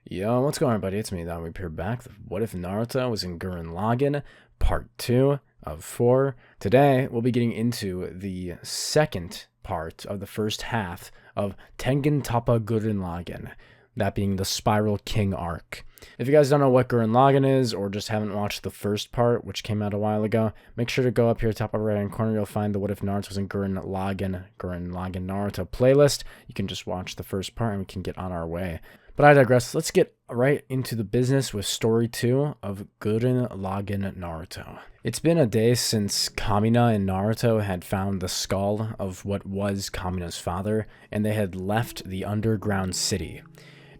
Yo, what's going on, buddy? It's me, that we appear back with What If Naruto was in Gurren Laggan, part 2 of 4. Today, we'll be getting into the second part of the first half of Tengen Toppa Gurren Laggan, that being the Spiral King arc. If you guys don't know what Gurren Laggan is, or just haven't watched the first part, which came out a while ago, make sure to go up here, top of right hand corner. You'll find the What If Naruto was in Gurren Laggan Naruto playlist. You can just watch the first part and we can get on our way. But I digress. Let's get right into the business with story 2 of Gurren Laggan Naruto. It's been a day since Kamina and Naruto had found the skull of what was Kamina's father, and they had left the underground city.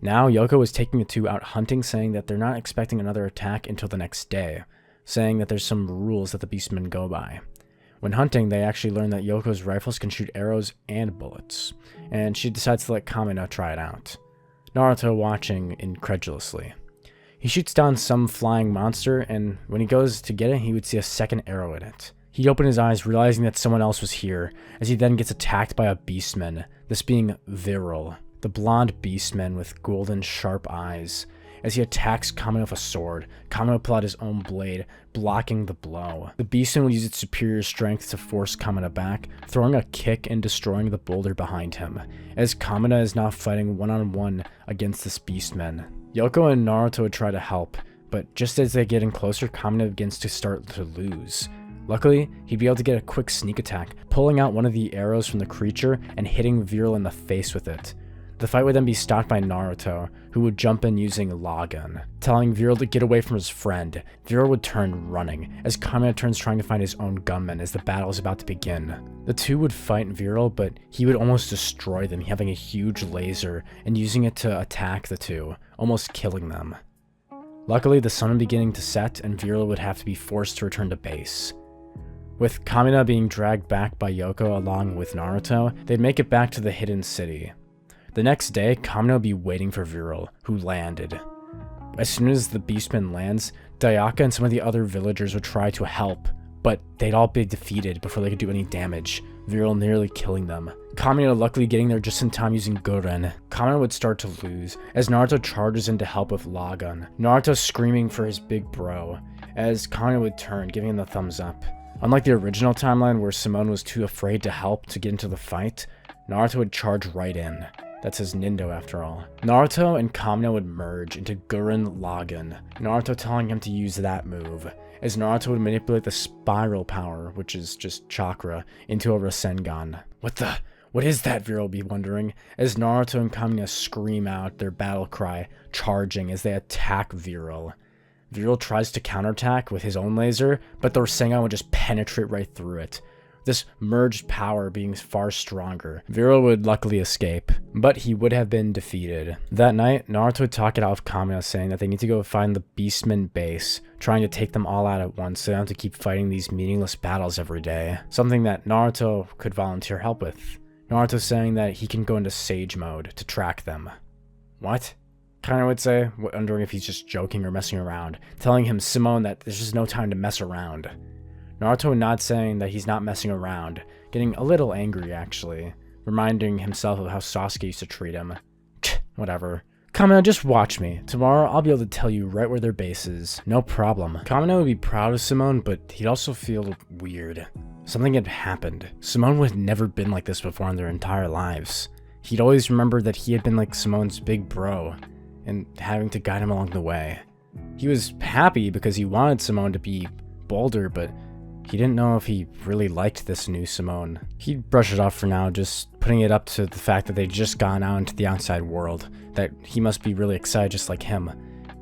Now Yoko is taking the two out hunting, saying that they're not expecting another attack until the next day, saying that there's some rules that the beastmen go by. When hunting, they actually learn that Yoko's rifles can shoot arrows and bullets, and she decides to let Kamina try it out. Naruto watching incredulously. He shoots down some flying monster, and when he goes to get it, he would see a second arrow in it. He'd open his eyes, realizing that someone else was here, as he then gets attacked by a beastman, this being Viral, the blonde beastman with golden sharp eyes. As he attacks Kamina with a sword, Kamina pulled out his own blade, blocking the blow. The beastman will use its superior strength to force Kamina back, throwing a kick and destroying the boulder behind him, as Kamina is now fighting one-on-one against this beastman. Yoko and Naruto would try to help, but just as they get in closer, Kamina begins to start to lose. Luckily, he'd be able to get a quick sneak attack, pulling out one of the arrows from the creature and hitting Viral in the face with it. The fight would then be stopped by Naruto, who would jump in using Laggan, telling Viral to get away from his friend. Viral would turn running, as Kamina turns trying to find his own gunman as the battle is about to begin. The two would fight Viral, but he would almost destroy them, having a huge laser and using it to attack the two, almost killing them. Luckily, the sun was beginning to set, and Viral would have to be forced to return to base. With Kamina being dragged back by Yoko along with Naruto, they'd make it back to the hidden city. The next day, Kamina would be waiting for Viral, who landed. As soon as the beastman lands, Dayaka and some of the other villagers would try to help, but they'd all be defeated before they could do any damage, Viral nearly killing them. Kamina luckily getting there just in time using Gurren. Kamina would start to lose, as Naruto charges in to help with Laggan. Naruto screaming for his big bro, as Kamina would turn, giving him the thumbs up. Unlike the original timeline where Simone was too afraid to help to get into the fight, Naruto would charge right in. That's his Nindo after all. Naruto and Kamina would merge into Gurren Laggan, Naruto telling him to use that move, as Naruto would manipulate the spiral power, which is just chakra, into a Rasengan. What is that, Viral will be wondering, as Naruto and Kamina scream out their battle cry, charging as they attack Viral. Viral tries to counterattack with his own laser, but the Rasengan would just penetrate right through it. This merged power being far stronger. Viral would luckily escape, but he would have been defeated. That night, Naruto would talk it out with Kamina, saying that they need to go find the Beastman base, trying to take them all out at once so they don't have to keep fighting these meaningless battles every day. Something that Naruto could volunteer help with. Naruto saying that he can go into Sage mode to track them. What? Kamina would say, wondering if he's just joking or messing around, telling him Simone that there's just no time to mess around. Naruto would nod, saying that he's not messing around, getting a little angry actually, reminding himself of how Sasuke used to treat him. Whatever. Kamina, just watch me. Tomorrow I'll be able to tell you right where their base is. No problem. Kamina would be proud of Simone, but he'd also feel weird. Something had happened. Simone would have never been like this before in their entire lives. He'd always remembered that he had been like Simone's big bro, and having to guide him along the way. He was happy because he wanted Simone to be bolder, but he didn't know if he really liked this new Simone. He'd brush it off for now, just putting it up to the fact that they'd just gone out into the outside world, that he must be really excited just like him.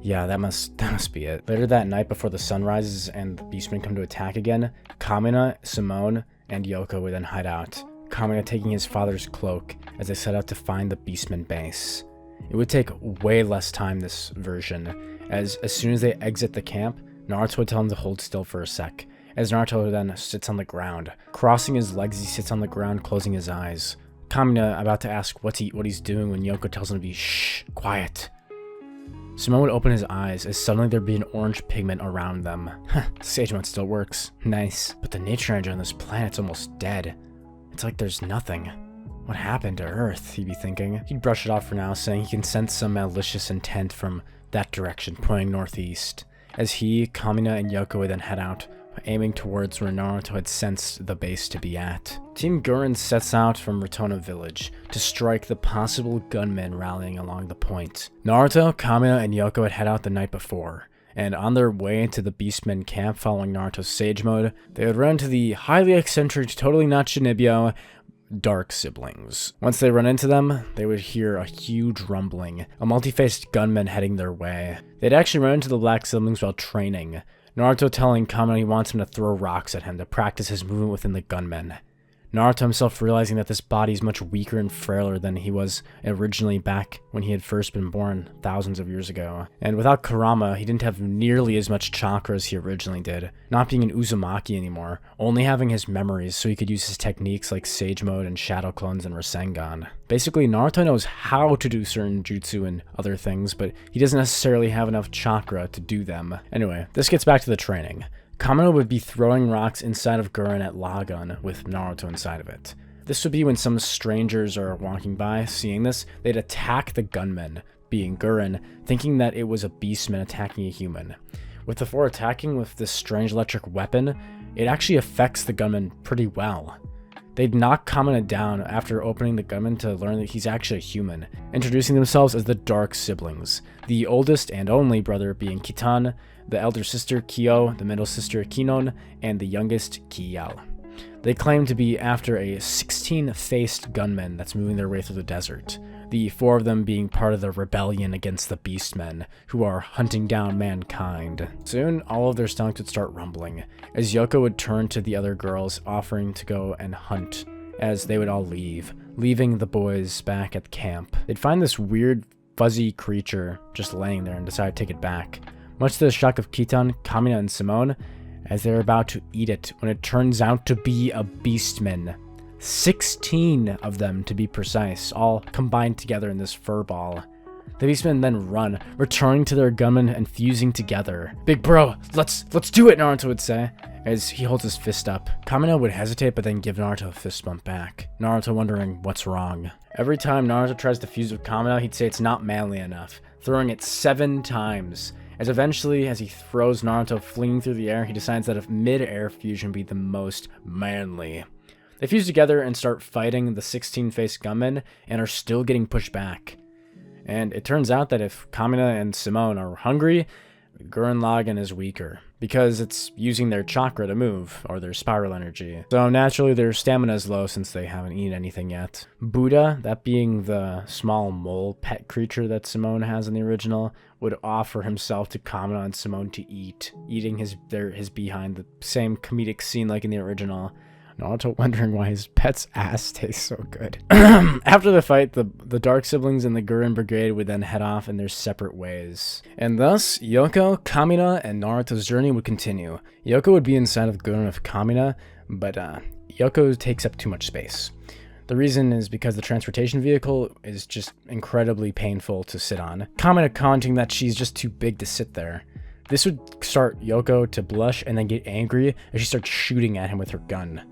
Yeah, that must be it. Later that night, before the sun rises and the beastmen come to attack again, Kamina, Simone, and Yoko would then hide out, Kamina taking his father's cloak as they set out to find the beastman base. It would take way less time this version, as soon as they exit the camp, Naruto would tell him to hold still for a sec, as Naruto then sits on the ground. Crossing his legs, he sits on the ground, closing his eyes. Kamina about to ask what he's doing when Yoko tells him to be shh, quiet. Simone would open his eyes as suddenly there'd be an orange pigment around them. Sage mode still works. Nice. But the nature energy on this planet's almost dead. It's like there's nothing. What happened to Earth, he'd be thinking. He'd brush it off for now, saying he can sense some malicious intent from that direction, pointing northeast. As he, Kamina, and Yoko would then head out, aiming towards where Naruto had sensed the base to be at. Team Gurren sets out from Rotona Village to strike the possible gunmen rallying along the point. Naruto, Kamina, and Yoko had head out the night before, and on their way to the Beastmen camp following Naruto's Sage Mode, they would run into the highly eccentric, totally not Shinibyo, Dark siblings. Once they run into them, they would hear a huge rumbling, a multi-faced gunman heading their way. They'd actually run into the black siblings while training, Naruto telling Kamina he wants him to throw rocks at him to practice his movement within the gunmen. Naruto himself realizing that this body is much weaker and frailer than he was originally back when he had first been born thousands of years ago. And without Kurama, he didn't have nearly as much chakra as he originally did, not being an Uzumaki anymore, only having his memories so he could use his techniques like Sage Mode and Shadow Clones and Rasengan. Basically, Naruto knows how to do certain jutsu and other things, but he doesn't necessarily have enough chakra to do them. Anyway, this gets back to the training. Kamina would be throwing rocks inside of Gurren Laggan with Naruto inside of it. This would be when some strangers are walking by, seeing this, they'd attack the gunmen, being Gurren, thinking that it was a beastman attacking a human. With the four attacking with this strange electric weapon, it actually affects the gunman pretty well. They'd knock Kamina down after opening the gunman to learn that he's actually a human, introducing themselves as the Dark Siblings, the oldest and only brother being Kitan, the elder sister Kyo, the middle sister Kinon, and the youngest Kiyao. They claim to be after a 16-faced gunman that's moving their way through the desert, the four of them being part of the rebellion against the Beastmen, who are hunting down mankind. Soon, all of their stomachs would start rumbling, as Yoko would turn to the other girls, offering to go and hunt, as they would all leave, leaving the boys back at camp. They'd find this weird, fuzzy creature just laying there and decide to take it back, much to the shock of Kitan, Kamina, and Simone, as they're about to eat it when it turns out to be a beastman. 16 of them to be precise, all combined together in this fur ball. The beastmen then run, returning to their gunmen and fusing together. "Big bro, let's do it," Naruto would say, as he holds his fist up. Kamina would hesitate but then give Naruto a fist bump back, Naruto wondering what's wrong. Every time Naruto tries to fuse with Kamina, he'd say it's not manly enough, throwing it 7 times. As eventually, as he throws Naruto fleeing through the air, he decides that if mid-air fusion would be the most manly. They fuse together and start fighting the 16-faced gunmen and are still getting pushed back. And it turns out that if Kamina and Simone are hungry, Gurren Laggan is weaker, because it's using their chakra to move, or their spiral energy. So naturally their stamina is low since they haven't eaten anything yet. Buddha, that being the small mole pet creature that Simone has in the original, would offer himself to Kamina and Simone to eat, eating his behind, the same comedic scene like in the original. Naruto wondering why his pet's ass tastes so good. After the fight, the Dark Siblings and the Gurren Brigade would then head off in their separate ways. And thus, Yoko, Kamina, and Naruto's journey would continue. Yoko would be inside of Gurren with Kamina, but Yoko takes up too much space. The reason is because the transportation vehicle is just incredibly painful to sit on. Kamina commenting that she's just too big to sit there. This would start Yoko to blush and then get angry as she starts shooting at him with her gun,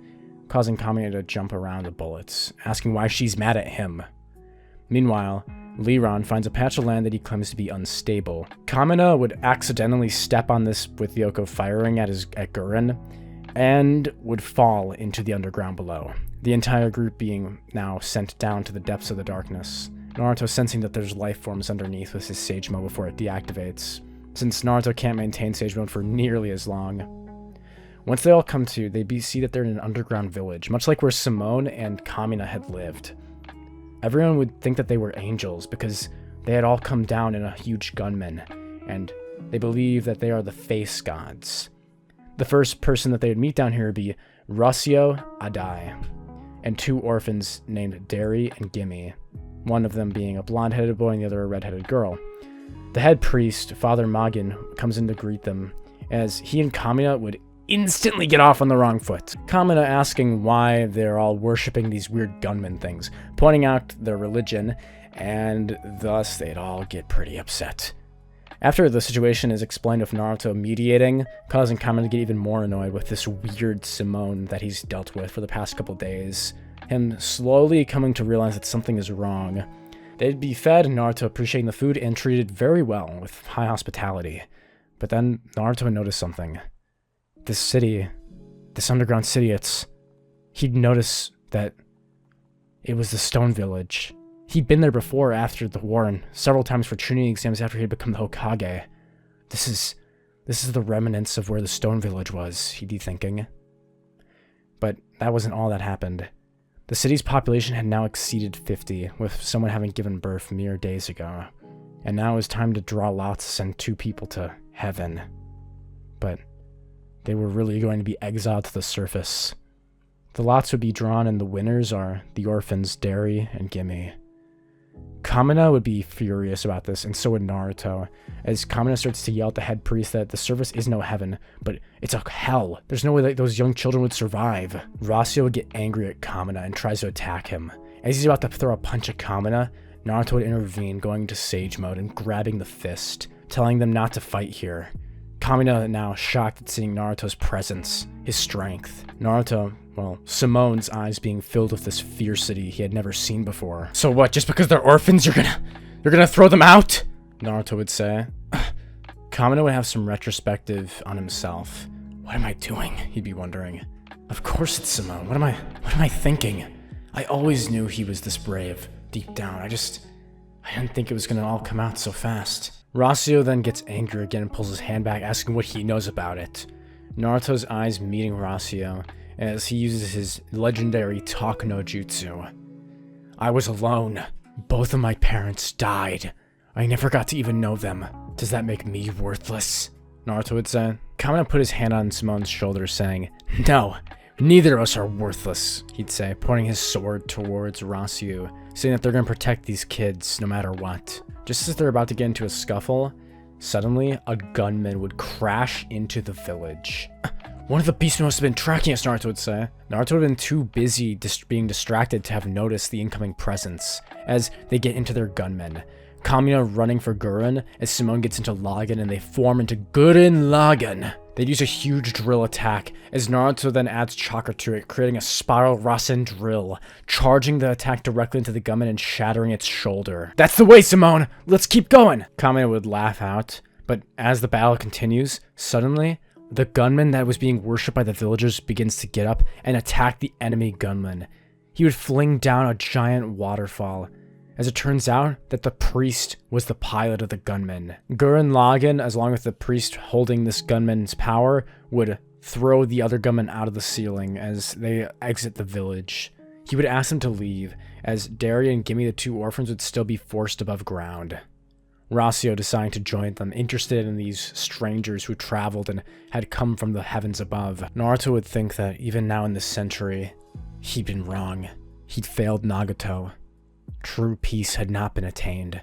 causing Kamina to jump around the bullets, asking why she's mad at him. Meanwhile, Liron finds a patch of land that he claims to be unstable. Kamina would accidentally step on this with Yoko firing at Gurren, and would fall into the underground below, the entire group being now sent down to the depths of the darkness. Naruto sensing that there's life forms underneath with his Sage Mode before it deactivates, since Naruto can't maintain Sage Mode for nearly as long. Once they all come to, they see that they're in an underground village, much like where Simone and Kamina had lived. Everyone would think that they were angels because they had all come down in a huge gunman, and they believe that they are the face gods. The first person that they would meet down here would be Rossio Adai, and 2 orphans named Derry and Gimme, one of them being a blonde-headed boy and the other a red-headed girl. The head priest, Father Magin, comes in to greet them, as he and Kamina would instantly get off on the wrong foot. Kamina asking why they're all worshipping these weird gunman things, pointing out their religion, and thus they'd all get pretty upset. After the situation is explained with Naruto mediating, causing Kamina to get even more annoyed with this weird Simone that he's dealt with for the past couple days, him slowly coming to realize that something is wrong. They'd be fed, Naruto appreciating the food and treated very well with high hospitality. But then Naruto would notice something. This city, this underground city, he'd notice that it was the Stone Village. He'd been there before after the war and several times for training exams after he'd become the Hokage. This is the remnants of where the Stone Village was, he'd be thinking. But that wasn't all that happened. The city's population had now exceeded 50, with someone having given birth mere days ago. And now it was time to draw lots to send 2 people to heaven. But they were really going to be exiled to the surface. The lots would be drawn, and the winners are the orphans Derry and Gimme. Kamina would be furious about this, and so would Naruto, as Kamina starts to yell at the head priest that the surface is no heaven, but it's a hell. There's no way that those young children would survive. Rossio would get angry at Kamina and tries to attack him. As he's about to throw a punch at Kamina, Naruto would intervene, going into sage mode and grabbing the fist, telling them not to fight here. Kamina now shocked at seeing Naruto's presence, his strength. Naruto, well, Simone's eyes being filled with this fiercity he had never seen before. So what, just because they're orphans, you're gonna throw them out? Naruto would say. Kamina would have some retrospective on himself. What am I doing? He'd be wondering. Of course it's Simone. What am I thinking? I always knew he was this brave, deep down. I didn't think it was gonna all come out so fast. Rossio then gets angry again and pulls his hand back, asking what he knows about it. Naruto's eyes meeting Rossio as he uses his legendary Talk no Jutsu. I was alone. Both of my parents died. I never got to even know them. Does that make me worthless? Naruto would say. Kamina put his hand on Simone's shoulder, saying, No, neither of us are worthless, he'd say, pointing his sword towards Rossio, saying that they're going to protect these kids no matter what. Just as they're about to get into a scuffle, suddenly a gunman would crash into the village. One of the beasts must have been tracking us, Naruto would say. Naruto would have been too busy being distracted to have noticed the incoming presence as they get into their gunmen. Kamina running for Gurren as Simone gets into Laggan and they form into Gurren Laggan. They'd use a huge drill attack as Naruto then adds chakra to it, creating a spiral Rasen drill, charging the attack directly into the gunman and shattering its shoulder. That's the way, Simone! Let's keep going! Kamina would laugh out, but as the battle continues, suddenly, the gunman that was being worshipped by the villagers begins to get up and attack the enemy gunman. He would fling down a giant waterfall. As it turns out, that the priest was the pilot of the gunman. Gurren Laggan, along with the priest holding this gunman's power, would throw the other gunman out of the ceiling as they exit the village. He would ask them to leave, as Derry and Gimme, the 2 orphans, would still be forced above ground. Rossio deciding to join them, interested in these strangers who traveled and had come from the heavens above. Naruto would think that even now in this century, he'd been wrong. He'd failed Nagato. True peace had not been attained.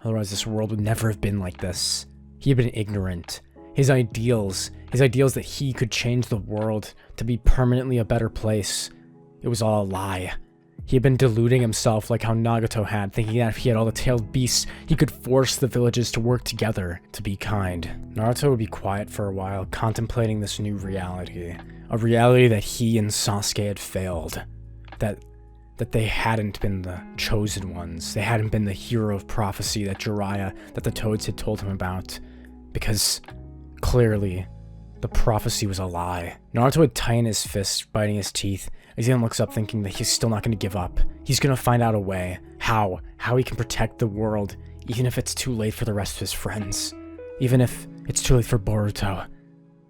Otherwise, this world would never have been like this. He had been ignorant. His ideals that he could change the world to be permanently a better place, it was all a lie. He had been deluding himself like how Nagato had, thinking that if he had all the tailed beasts, he could force the villages to work together to be kind. Naruto would be quiet for a while, contemplating this new reality. A reality that he and Sasuke had failed. That they hadn't been the chosen ones. They hadn't been the hero of prophecy that that the Toads had told him about. Because, clearly, the prophecy was a lie. Naruto would tighten his fist, biting his teeth, as he then looks up thinking that he's still not going to give up. He's going to find out a way. How he can protect the world, even if it's too late for the rest of his friends. Even if it's too late for Boruto.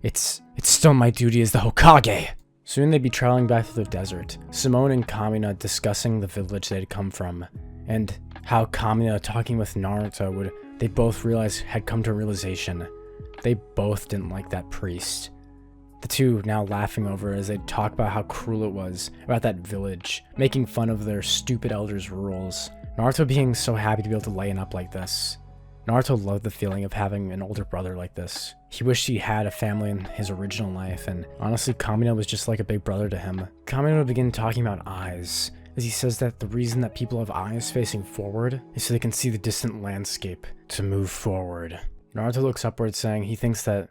It's still my duty as the Hokage. Soon they'd be traveling back through the desert, Simone and Kamina discussing the village they'd come from, and how Kamina talking with Naruto they both realize had come to a realization. They both didn't like that priest. The two now laughing over as they talk about how cruel it was about that village, making fun of their stupid elders' rules. Naruto being so happy to be able to lighten up like this. Naruto loved the feeling of having an older brother like this. He wished he had a family in his original life, and honestly, Kamina was just like a big brother to him. Kamina would begin talking about eyes, as he says that the reason that people have eyes facing forward is so they can see the distant landscape to move forward. Naruto looks upward, saying he thinks that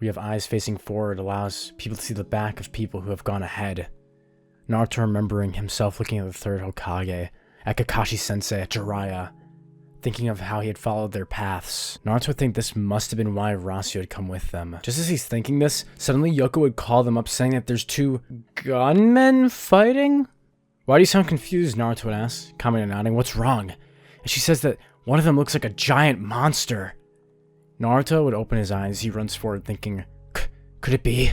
we have eyes facing forward allows people to see the back of people who have gone ahead. Naruto remembering himself looking at the third Hokage, at Kakashi-sensei, at Jiraiya, thinking of how he had followed their paths. Naruto would think this must have been why Rasio had come with them. Just as he's thinking this, suddenly Yoko would call them up saying that there's 2 gunmen fighting? Why do you sound confused? Naruto would ask, Kamina nodding. What's wrong? And she says that one of them looks like a giant monster. Naruto would open his eyes. He runs forward thinking, could it be?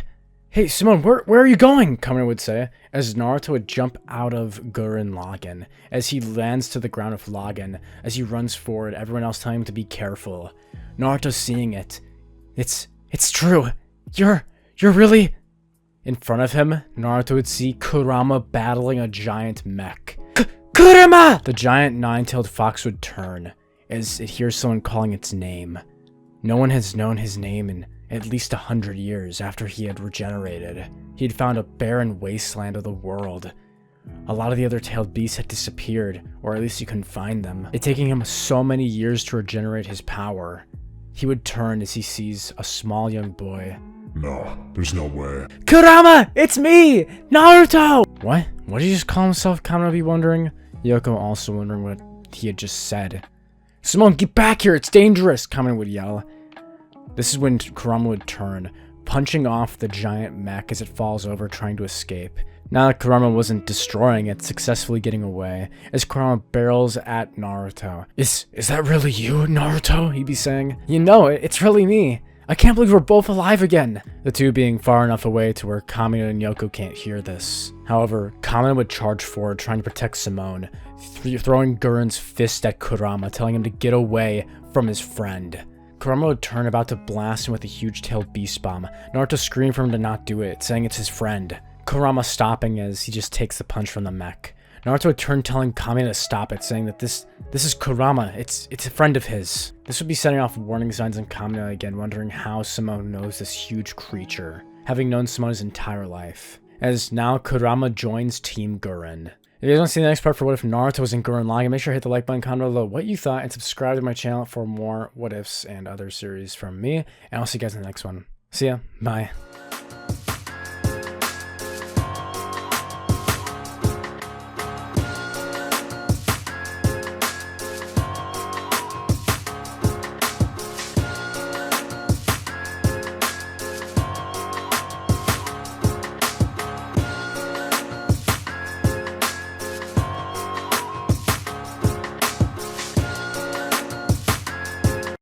Hey, Simone, where are you going? Kamina would say, as Naruto would jump out of Gurren Laggan. As he lands to the ground of Laggan, as he runs forward, everyone else telling him to be careful. Naruto seeing it. It's true. You're really... In front of him, Naruto would see Kurama battling a giant mech. Kurama! The giant 9-tailed fox would turn, as it hears someone calling its name. No one has known his name in at least 100 years after he had regenerated. He had found a barren wasteland of the world. A lot of the other tailed beasts had disappeared, or at least he couldn't find them. It taking him so many years to regenerate his power. He would turn as he sees a small young boy. No, there's no way. Kurama! It's me! Naruto! What? What did he just call himself? Kamina would be wondering. Yoko also wondering what he had just said. Simone, get back here! It's dangerous! Kamina would yell. This is when Kurama would turn, punching off the giant mech as it falls over, trying to escape. Now that Kurama wasn't destroying it, successfully getting away, as Kurama barrels at Naruto. Is that really you, Naruto? He'd be saying. You know it, it's really me. I can't believe we're both alive again. The two being far enough away to where Kamina and Yoko can't hear this. However, Kamina would charge forward, trying to protect Simone, throwing Gurren's fist at Kurama, telling him to get away from his friend. Kurama would turn, about to blast him with a huge-tailed beast bomb. Naruto screamed for him to not do it, saying it's his friend. Kurama stopping as he just takes the punch from the mech. Naruto would turn, telling Kamina to stop it, saying that this is Kurama, it's a friend of his. This would be setting off warning signs in Kamina again, wondering how Simone knows this huge creature, having known Simone his entire life. As now Kurama joins Team Gurren. If you guys want to see the next part for What If Naruto was in Gurren Laggan, make sure to hit the like button, comment below what you thought, and subscribe to my channel for more What Ifs and other series from me. And I'll see you guys in the next one. See ya. Bye.